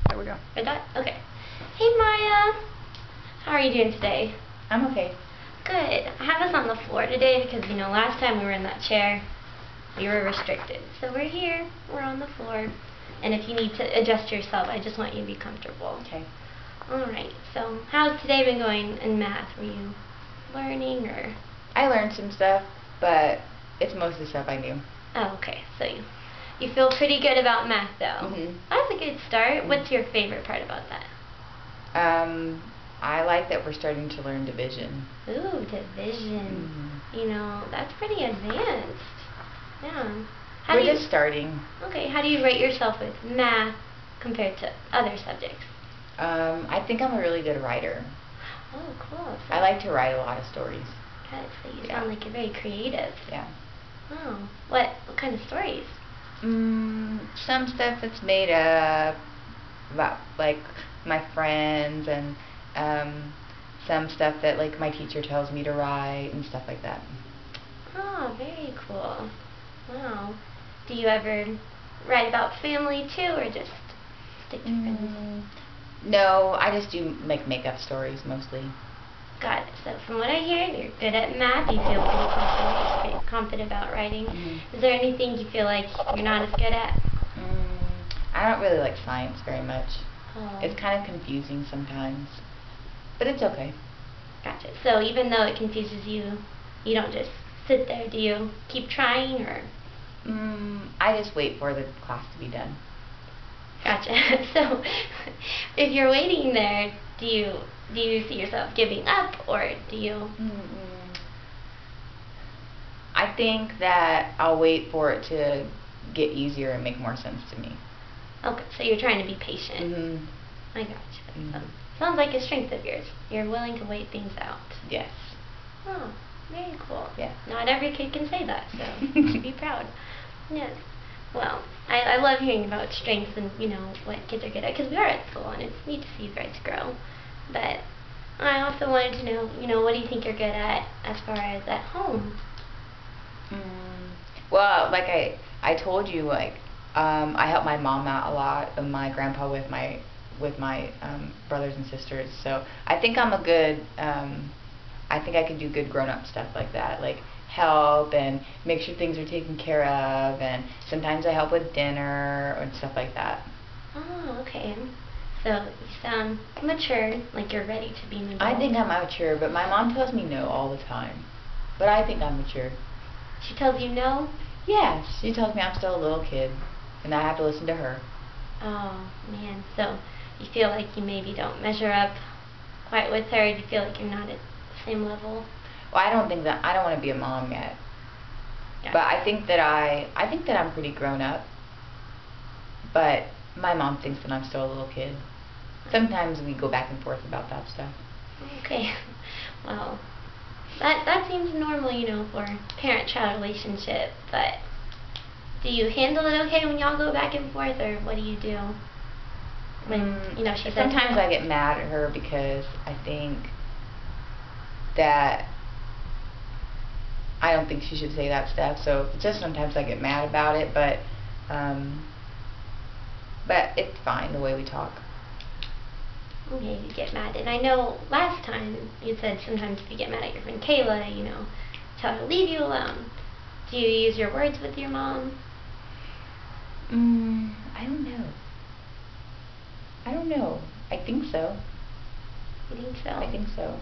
There we go. Red dot? Okay. Hey Maya, how are you doing today? I'm okay. Good. I have us on the floor today because, last time we were in that chair, we were restricted. So we're here, we're on the floor, and if you need to adjust yourself, I just want you to be comfortable. Okay. Alright, so how's today been going in math? Were you learning or? I learned some stuff, but it's mostly stuff I knew. Oh, okay. So you feel pretty good about math, though. Mhm. That's a good start. What's your favorite part about that? I like that we're starting to learn division. Ooh, division. That's pretty advanced. Yeah. We're just starting. Okay, how do you rate yourself with math compared to other subjects? I think I'm a really good writer. Oh, cool. So I like to write a lot of stories. Good, so you sound like you're very creative. Yeah. Oh, what kind of stories? Some stuff that's made up about like my friends, and some stuff that like my teacher tells me to write and stuff like that. Oh, very cool. Wow. Do you ever write about family too, or just stick to friends? No, I just do like make-up stories mostly. Got it. So from what I hear, you're good at math. You feel pretty confident about writing. Is there anything you feel like you're not as good at? I don't really like science very much. Oh. It's kind of confusing sometimes, but it's okay. Gotcha. So even though it confuses you, you don't just sit there. Do you keep trying, or? I just wait for the class to be done. Gotcha. So if you're waiting there, do you see yourself giving up, or do you? I think that I'll wait for it to get easier and make more sense to me. Okay, so you're trying to be patient. I gotcha. So, sounds like a strength of yours. You're willing to wait things out. Yes. Oh, very cool. Yeah. Not every kid can say that, so you should be proud. Yes. Well, I love hearing about strengths and, what kids are good at, because we are at school, and it's neat to see you guys grow. But I also wanted to know, what do you think you're good at as far as at home? Well, like I told you, like, I help my mom out a lot, and my grandpa with my brothers and sisters. So I think I'm a good, I think I can do good grown-up stuff like that, like help and make sure things are taken care of, and sometimes I help with dinner and stuff like that. Oh, okay. So you sound mature, like you're ready to be an adult. I think I'm mature, but my mom tells me no all the time. But I think I'm mature. She tells you no? Yeah, she tells me I'm still a little kid, and I have to listen to her. Oh, man. So you feel like you maybe don't measure up quite with her? Do you feel like you're not at the same level? Well, I don't want to be a mom yet. Gotcha. But I think that I'm pretty grown up. But my mom thinks that I'm still a little kid. Sometimes we go back and forth about that stuff. Okay. Well, that seems normal, for parent-child relationship, but do you handle it okay when y'all go back and forth, or what do you do when, she says sometimes no? I get mad at her because I think that I don't think she should say that stuff, so just sometimes I get mad about it, but it's fine the way we talk. Okay, you get mad. And I know last time you said sometimes if you get mad at your friend Kayla, tell her to leave you alone. Do you use your words with your mom? I don't know. I think so. You think so? I think so.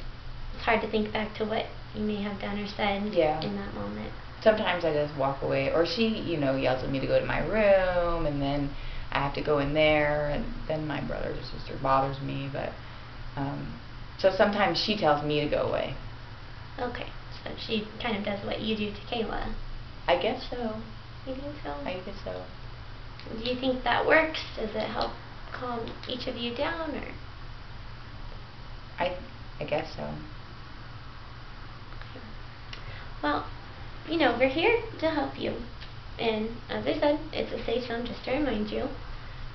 It's hard to think back to what you may have done or said in that moment. Sometimes I just walk away, or she, yells at me to go to my room, and then I have to go in there, and then my brother or sister bothers me, but so sometimes she tells me to go away. Okay, so she kind of does what you do to Kayla. I guess so. You think so? I guess so. Do you think that works? Does it help calm each of you down, or? I guess so. Okay. Well, we're here to help you. And as I said, it's a safe zone, just to remind you.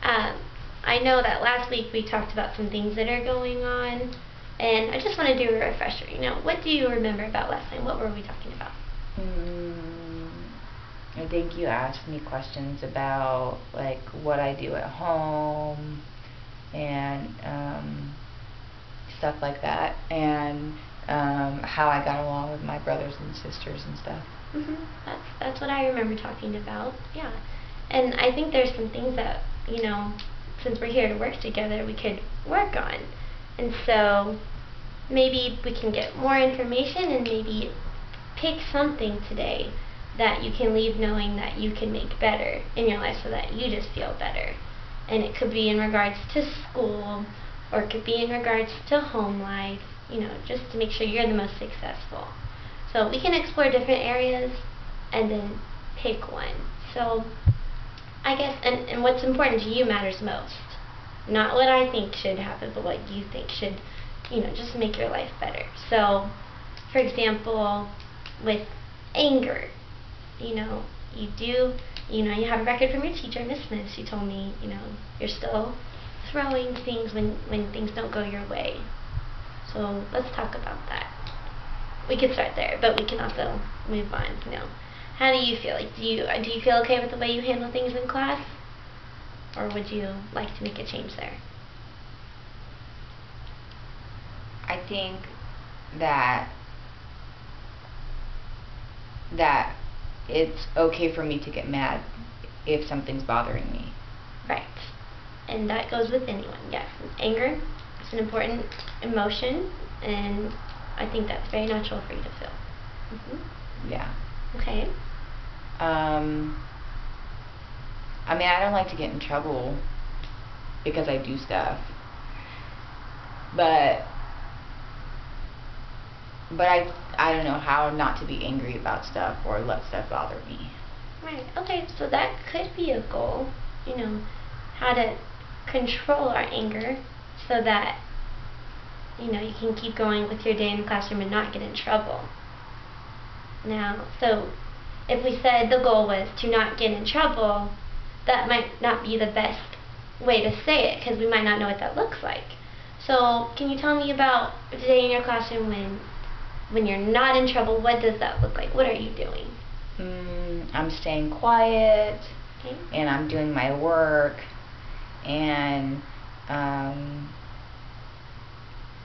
I know that last week we talked about some things that are going on, and I just want to do a refresher. What do you remember about last time? What were we talking about? I think you asked me questions about like what I do at home, stuff like that, and how I got along with my brothers and sisters and stuff. That's what I remember talking about. Yeah, and I think there's some things that, since we're here to work together, we could work on, and so maybe we can get more information and maybe pick something today that you can leave knowing that you can make better in your life so that you just feel better. And it could be in regards to school, or it could be in regards to home life, just to make sure you're the most successful. So we can explore different areas and then pick one. So I guess, and what's important to you matters most. Not what I think should happen, but what you think should, just make your life better. So, for example, with anger, you have a record from your teacher, Miss Smith. She told me, you're still throwing things when things don't go your way. So let's talk about that. We could start there, but we can also move on. How do you feel? Do you feel okay with the way you handle things in class, or would you like to make a change there? I think that it's okay for me to get mad if something's bothering me. Right. And that goes with anyone, yes. Anger is an important emotion, and I think that's very natural for you to feel. Yeah. Okay. I don't like to get in trouble because I do stuff, but I don't know how not to be angry about stuff or let stuff bother me. Right. Okay, so that could be a goal, how to control our anger so that, you can keep going with your day in the classroom and not get in trouble. Now, so if we said the goal was to not get in trouble, that might not be the best way to say it because we might not know what that looks like. So can you tell me about a day in your classroom when you're not in trouble? What does that look like? What are you doing? I'm staying quiet, Okay. and I'm doing my work, and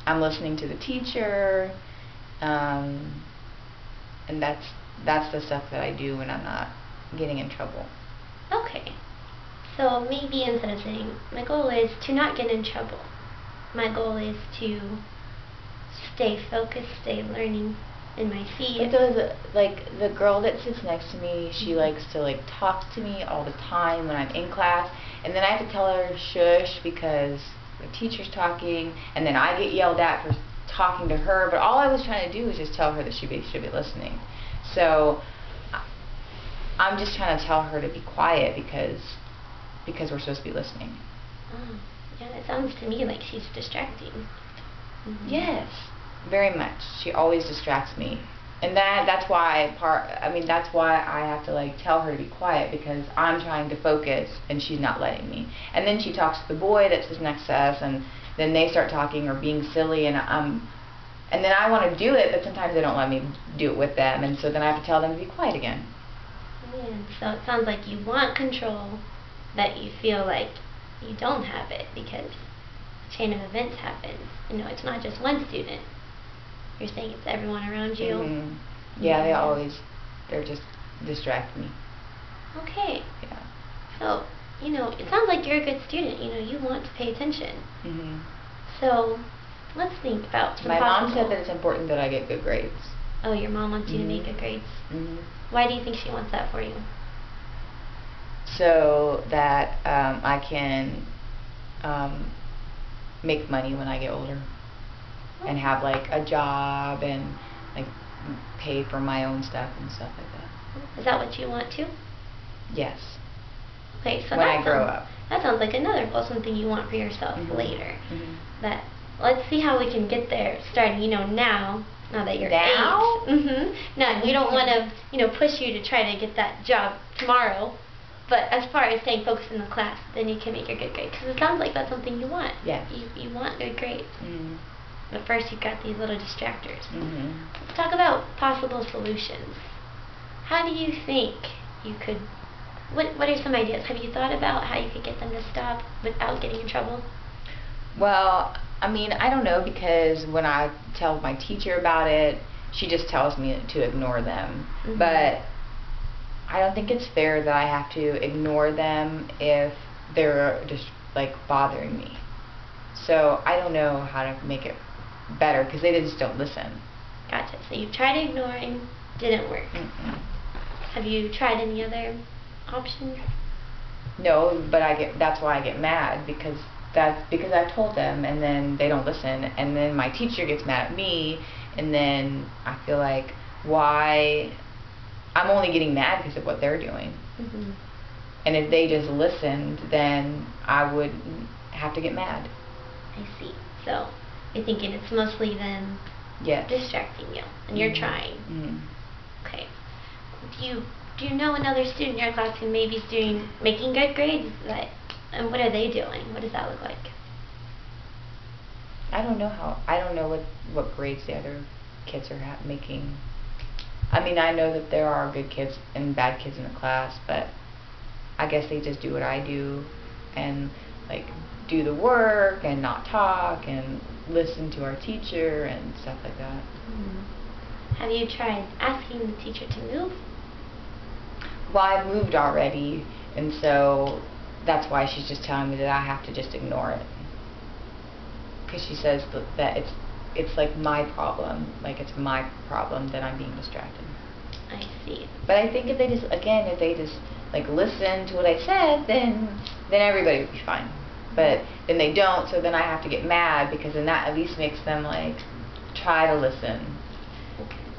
I'm listening to the teacher, and that's the stuff that I do when I'm not getting in trouble. Okay. So maybe instead of saying, my goal is to not get in trouble, my goal is to stay focused, stay learning in my seat. The girl that sits next to me, she likes to talk to me all the time when I'm in class, and then I have to tell her to shush because the teacher's talking, and then I get yelled at for talking to her, but all I was trying to do was just tell her that she should be listening. So I'm just trying to tell her to be quiet because we're supposed to be listening. Oh, yeah, it sounds to me like she's distracting. Yes, very much. She always distracts me, and that's why I have to tell her to be quiet because I'm trying to focus and she's not letting me. And then she talks to the boy that sits next to us, and then they start talking or being silly, and then I want to do it, but sometimes they don't let me do it with them, and so then I have to tell them to be quiet again. Yeah, so it sounds like you want control, but you feel like you don't have it because a chain of events happens. It's not just one student. You're saying it's everyone around you. Mm-hmm. Yeah, they're just distract me. Okay. Yeah. So, it sounds like you're a good student. You want to pay attention. Mm-hmm. So, let's think about some My mom possible. said that it's important that I get good grades. Oh, your mom wants you to make good grades. Mm-hmm. Why do you think she wants that for you? So that I can make money when I get older, and have a job and pay for my own stuff and stuff like that. Is that what you want to? Yes. Okay, so when I grow up. That sounds like another goal, something you want for yourself later. But let's see how we can get there starting, now that you're 8. Now, we don't want to, push you to try to get that job tomorrow. But as far as staying focused in the class, then you can make your good grades. Because it sounds like that's something you want. Yes. You want good grades. But first you've got these little distractors. Let's talk about possible solutions. How do you think you could, what are some ideas? Have you thought about how you could get them to stop without getting in trouble? Well, I mean, I don't know, because when I tell my teacher about it, she just tells me to ignore them. Mhm. But I don't think it's fair that I have to ignore them if they're just like bothering me. So I don't know how to make it better, because they just don't listen. Gotcha. So you tried ignoring, didn't work. Mm-mm. Have you tried any other options? No, but that's why I get mad, because I told them, and then they don't listen, and then my teacher gets mad at me, and then I feel like, why I'm only getting mad because of what they're doing. Mhm. And if they just listened, then I wouldn't have to get mad. I see. So you're thinking it's mostly them Yes. distracting you, and you're Mhm. trying. Mhm. Okay. Do you know another student in your class who maybe is making good grades? And what are they doing? What does that look like? I don't know what grades the other kids are making. I mean, I know that there are good kids and bad kids in the class, but I guess they just do what I do, and like do the work and not talk and listen to our teacher and stuff like that. Have you tried asking the teacher to move? Well, I've moved already, and so that's why she's just telling me that I have to just ignore it. Because she says that it's like my problem, like it's my problem that I'm being distracted. I see. But I think if they just like listen to what I said, then everybody would be fine. But then they don't, so then I have to get mad, because then that at least makes them like try to listen.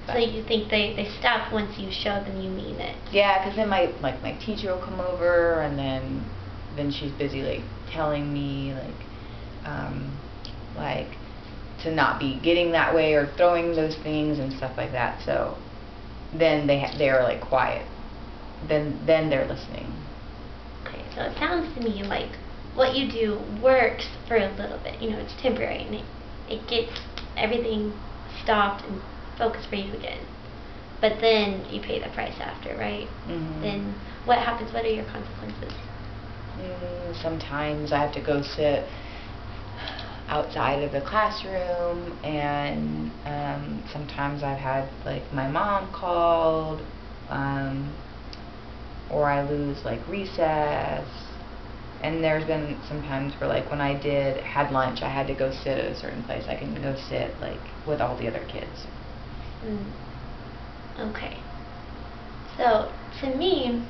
So you think they stop once you show them you mean it? Yeah, because then my teacher will come over, and then she's busy like telling me like to not be getting that way or throwing those things and stuff like that. So then they are like quiet. Then they're listening. Okay, so it sounds to me like what you do works for a little bit. You know, it's temporary, and it gets everything stopped and focused for you again. But then you pay the price after, right? Mhm. Then what happens? What are your consequences? Sometimes I have to go sit outside of the classroom, and sometimes I've had like my mom called, or I lose like recess. And there's been some times where like when I had lunch, I had to go sit at a certain place. I can go sit like with all the other kids. Okay. So to me,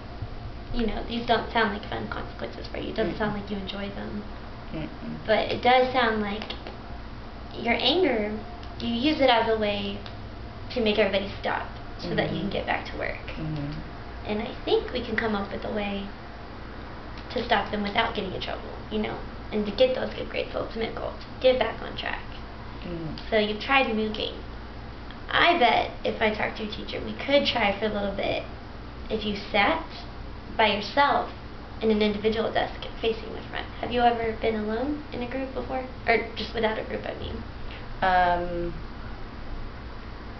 these don't sound like fun consequences for you. It doesn't sound like you enjoy them. Mm-mm. But it does sound like your anger, you use it as a way to make everybody stop so that you can get back to work. Mhm. And I think we can come up with a way to stop them without getting in trouble, and to get those good grades, the ultimate goal, to get back on track. Mhm. So you've tried moving. I bet if I talked to your teacher, we could try for a little bit if you sat by yourself in an individual desk facing the front. Have you ever been alone in a group before? Or just without a group, I mean.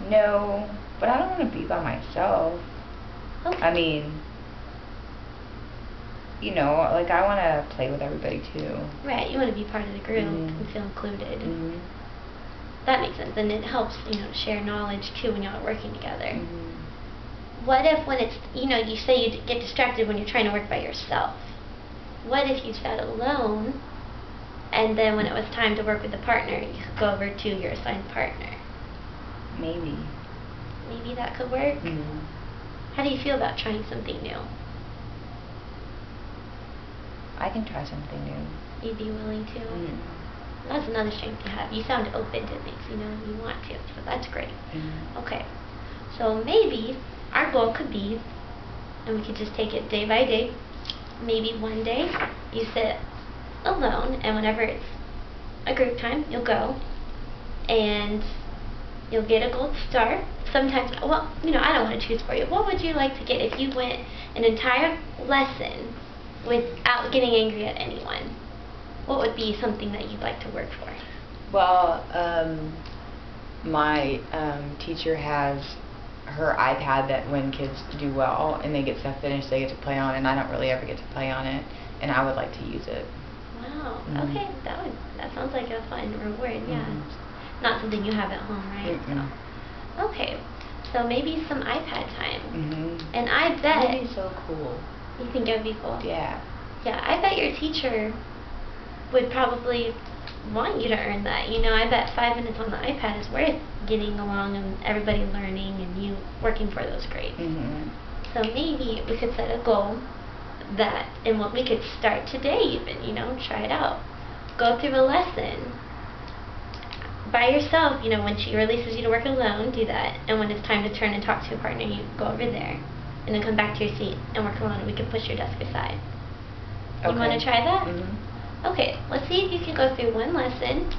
No, but I don't want to be by myself. Okay. I mean, like I want to play with everybody too. Right, you want to be part of the group Mhm. and feel included. Mhm. That makes sense, and it helps, to share knowledge too when y'all are working together. Mhm. What if when it's, you say you get distracted when you're trying to work by yourself? What if you sat alone, and then when it was time to work with a partner, you could go over to your assigned partner? Maybe. Maybe that could work? Mhm. How do you feel about trying something new? I can try something new. You'd be willing to? Mhm. That's another strength you have. You sound open to things, and you want to, so that's great. Mhm. Okay, so maybe our goal could be, and we could just take it day by day, maybe one day you sit alone, and whenever it's a group time, you'll go, and you'll get a gold star. Sometimes, well, I don't want to choose for you. What would you like to get if you went an entire lesson without getting angry at anyone? What would be something that you'd like to work for? Well, my teacher has her iPad that when kids do well and they get stuff finished, they get to play on, and I don't really ever get to play on it, and I would like to use it. Wow, Oh, Mhm. okay. That sounds like a fun reward. Yeah. Mhm. Not something you have at home, right? Mm-mm. So, okay. So maybe some iPad time. Mhm. And I That bet would be so cool. you think it would be cool. Yeah. Yeah, I bet your teacher would probably want you to earn that. You know, I bet 5 minutes on the iPad is worth getting along and everybody learning and you working for those grades. Mhm. So maybe we could set a goal that, and what we could start today even, you know, try it out. Go through a lesson by yourself, you know, when she releases you to work alone, do that. And when it's time to turn and talk to a partner, you go over there. And then come back to your seat and work alone, and we can push your desk aside. You want to try that? Mhm. Okay, let's see if you can go through one lesson.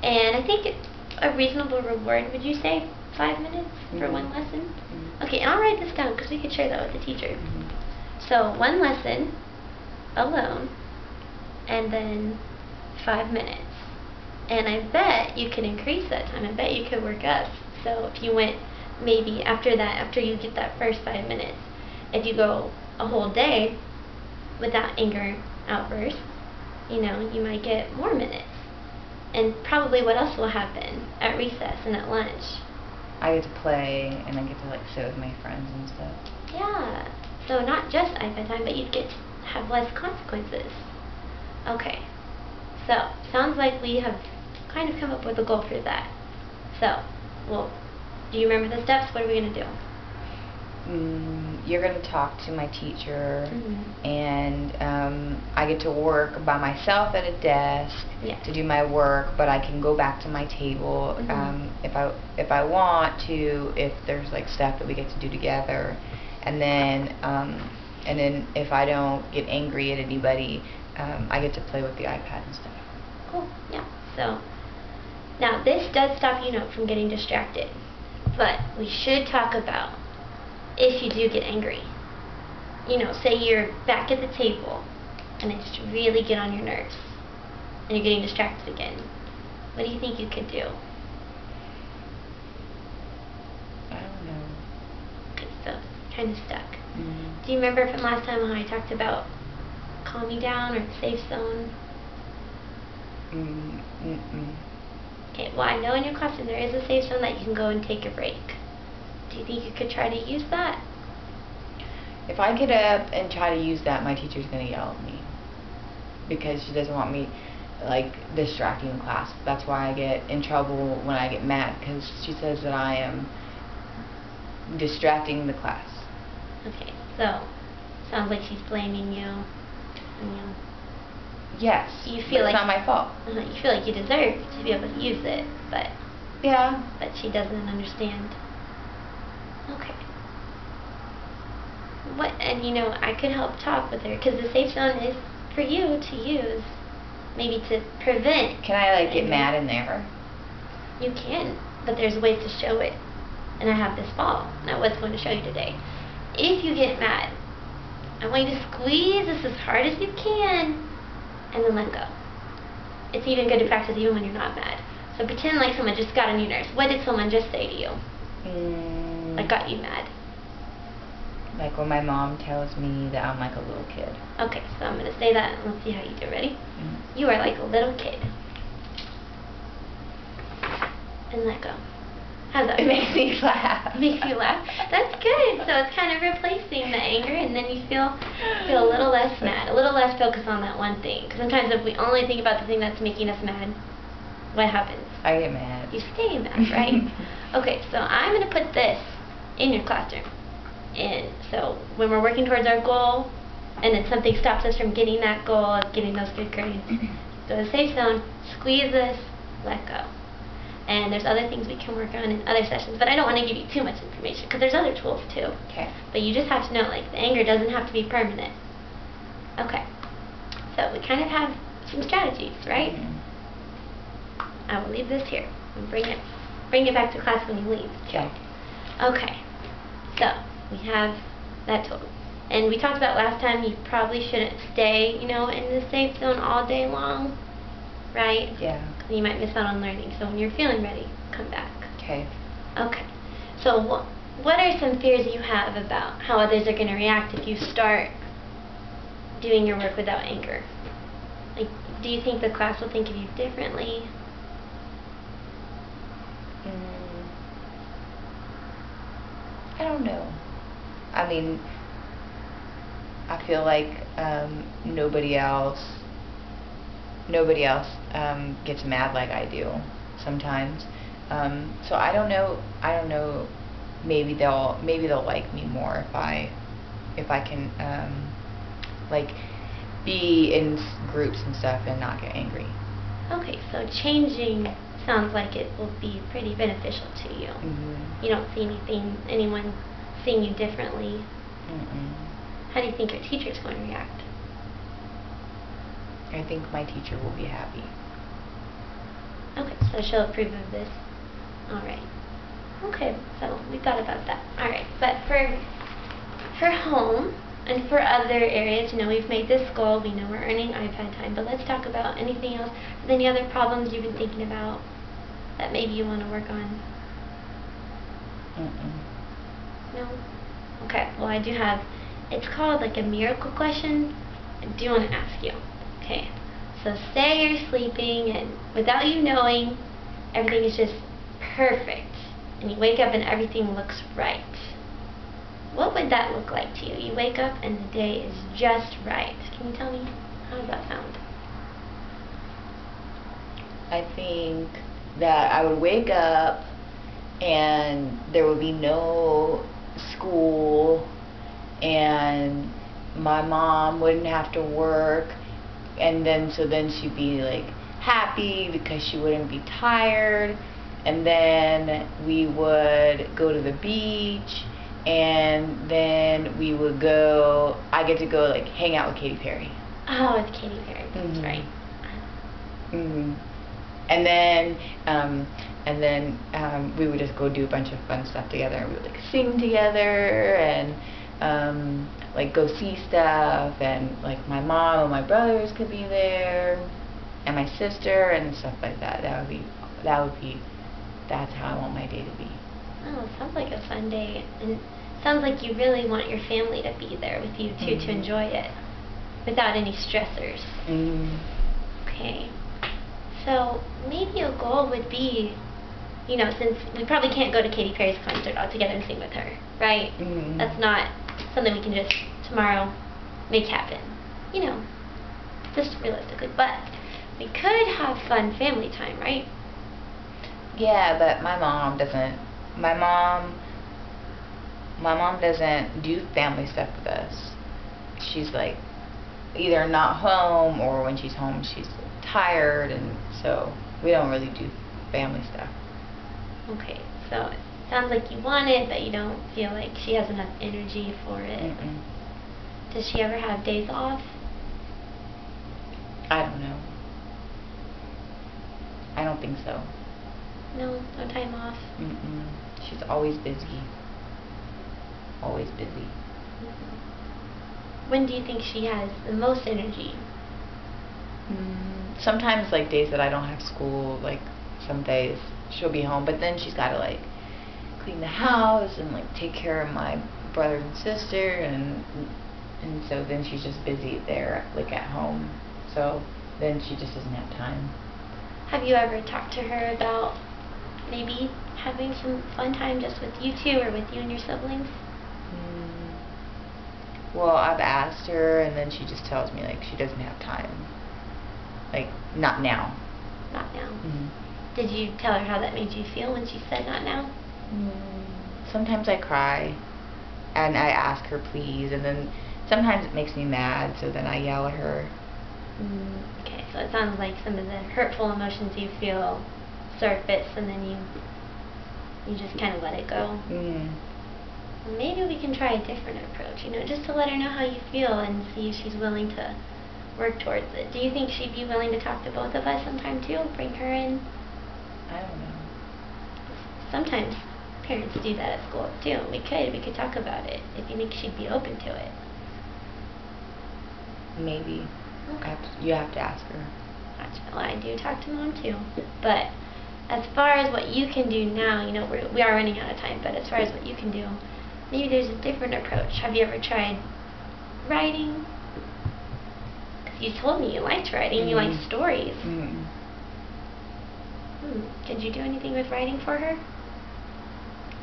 And I think a reasonable reward, would you say 5 minutes for one lesson? Okay, and I'll write this down because we could share that with the teacher. So one lesson alone, and then 5 minutes. And I bet you could increase that time. I bet you could work up. So if you went maybe after that, after you get that first 5 minutes, if you go a whole day without anger outbursts, you know, you might get more minutes. And probably what else will happen at recess and at lunch? I get to play and I get to like sit with my friends and stuff. Yeah. So not just iPad time, but you'd get to have less consequences. Okay. So, sounds like we have kind of come up with a goal for that. So, well, do you remember the steps? What are we going to do? You're going to talk to my teacher, Mhm. and I get to work by myself at a desk Yes. to do my work, but I can go back to my table Mhm. if I want to, if there's like stuff that we get to do together, and then if I don't get angry at anybody, I get to play with the iPad and stuff. Cool. Yeah. So, now this does stop you know, from getting distracted, but we should talk about if you do get angry. You know, say you're back at the table and it just really get on your nerves and you're getting distracted again. What do you think you could do? I don't know. Okay, so kind of stuck. Mm. Do you remember from last time when I talked about calming down or the safe zone? Okay, well, I know in your classroom there is a safe zone that you can go and take a break. Do you think you could try to use that? If I get up and try to use that, my teacher's going to yell at me because she doesn't want me like distracting the class. That's why I get in trouble when I get mad, because she says that I am distracting the class. Okay, so sounds like she's blaming you. And you Yes, You but feel it's like not my fault. You feel like you deserve to be able to use it, but Yeah. she doesn't understand. Okay. And you know, I could help talk with her because the safe zone is for you to use, maybe to prevent. Can I like get mad in there? You can, but there's ways to show it. And I have this ball, and I was going to show you today. If you get mad, I want you to squeeze this as hard as you can, and then let go. It's even good to practice even when you're not mad. So pretend like someone just got on your nerves. What did someone just say to you that got you mad? Like when my mom tells me that I'm like a little kid. Okay, so I'm going to say that, and let's see how you do. Ready? You are like a little kid. And let go. How's that? It makes me laugh. Makes you laugh? That's good. So it's kind of replacing the anger, and then you feel a little less mad, a little less focused on that one thing. Because sometimes if we only think about the thing that's making us mad, what happens? I get mad. You stay mad, right? Okay, so I'm going to put this in your classroom. And so when we're working towards our goal, and then something stops us from getting that goal of getting those good grades, go to the safe zone, squeeze this, let go. And there's other things we can work on in other sessions, but I don't want to give you too much information because there's other tools too. Okay. But you just have to know, like, the anger doesn't have to be permanent. Okay. So we kind of have some strategies, right? I will leave this here and bring it back to class when you leave. Okay. Okay. So we have that tool. And we talked about last time you probably shouldn't stay, you know, in the safe zone all day long, right? Yeah. You might miss out on learning. So when you're feeling ready, come back. Okay. Okay. So what are some fears you have about how others are going to react if you start doing your work without anger? Like, Do you think the class will think of you differently? Mm, I don't know. I mean, I feel like nobody else gets mad like I do sometimes. So I don't know. I don't know. Maybe they'll like me more if I can like be in groups and stuff and not get angry. Okay, so changing sounds like it will be pretty beneficial to you. You don't see anyone seeing you differently. Mm-mm. How do you think your teacher's going to react? I think my teacher will be happy. Okay, so she'll approve of this. All right. Okay, so we thought about that. All right, but for home and for other areas, we've made this goal. We know we're earning iPad time, but let's talk about anything else. Are there any other problems you've been thinking about that maybe you want to work on? No? Okay, well I do have, it's called like a miracle question. I do want to ask you. Okay, so say you're sleeping and without you knowing, everything is just perfect. And you wake up and everything looks right. What would that look like to you? You wake up and the day is just right. Can you tell me? How does that sound? I think that I would wake up and there would be no school and my mom wouldn't have to work, and then she'd be like happy because she wouldn't be tired, and then we would go to the beach, and then I get to go like hang out with Katy Perry. Oh, with Katy Perry, that's right. And then we would just go do a bunch of fun stuff together. We would like sing together and like go see stuff, and like my mom and my brothers could be there, and my sister and stuff like that. That's how I want my day to be. Oh, sounds like a fun day, and sounds like you really want your family to be there with you too, to enjoy it without any stressors. Okay. So maybe a goal would be, since we probably can't go to Katy Perry's concert all together and sing with her, right? That's not something we can just tomorrow make happen, just realistically. But we could have fun family time, right? Yeah, but my mom doesn't. My mom doesn't do family stuff with us. She's like either not home, or when she's home she's tired, and so we don't really do family stuff. Okay, so it sounds like you want it, but you don't feel like she has enough energy for it. Does she ever have days off? I don't know. I don't think so. No time off? She's always busy. Always busy. When do you think she has the most energy? Sometimes like days that I don't have school, like some days she'll be home, but then she's got to like clean the house and like take care of my brother and sister, and so then she's just busy there like at home, so then she just doesn't have time. Have you ever talked to her about maybe having some fun time just with you two, or with you and your siblings? Well, I've asked her, and then she just tells me like she doesn't have time. Like, not now. Not now. Did you tell her how that made you feel when she said not now? Sometimes I cry, and I ask her please, and then sometimes it makes me mad, so then I yell at her. Okay, so it sounds like some of the hurtful emotions you feel surface, and then you just kind of let it go. Maybe we can try a different approach, just to let her know how you feel and see if she's willing to work towards it. Do you think she'd be willing to talk to both of us sometime too? Bring her in? I don't know. Sometimes parents do that at school too. We could talk about it if you think she'd be open to it. Maybe. Okay. You have to ask her. Well, I do talk to Mom too. But as far as what you can do now, we are running out of time, but as far as what you can do, maybe there's a different approach. Have you ever tried writing? You told me you liked writing. You liked stories. Did you do anything with writing for her?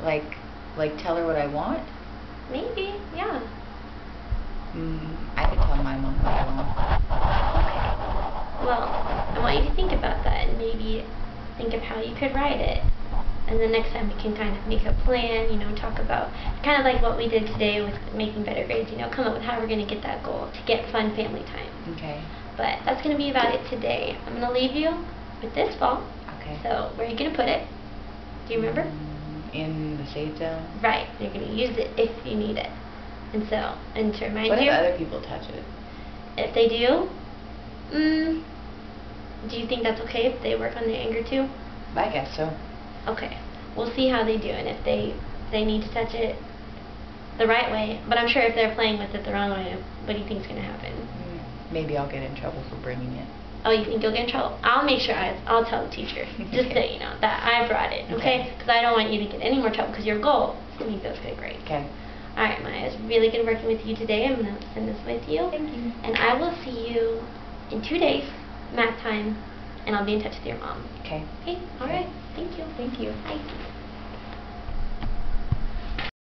Like tell her what I want? Maybe, yeah. I could tell my mom what I want. Okay. Well, I want you to think about that and maybe think of how you could write it. And the next time we can kind of make a plan, talk about kind of like what we did today with making better grades, come up with how we're going to get that goal to get fun family time. Okay. But that's going to be about it today. I'm going to leave you with this ball. Okay. So where are you going to put it? Do you remember? In the safe zone. Right. You're going to use it if you need it. And to remind you. What if other people touch it? If they do, do you think that's okay if they work on their anger too? I guess so. Okay. We'll see how they do, and if they need to touch it the right way. But I'm sure if they're playing with it the wrong way, what do you think's going to happen? Maybe I'll get in trouble for bringing it. Oh, you think you'll get in trouble? I'll make sure I'll tell the teacher, just so you know, that I brought it, okay? Because I don't want you to get any more trouble, because your goal is to make those good grades. Okay. All right, Maya, it's really good working with you today. I'm going to send this with you. Thank you. And I will see you in 2 days, math time, and I'll be in touch with your mom. Okay. Okay? All right. Thank you. Thank you. Bye.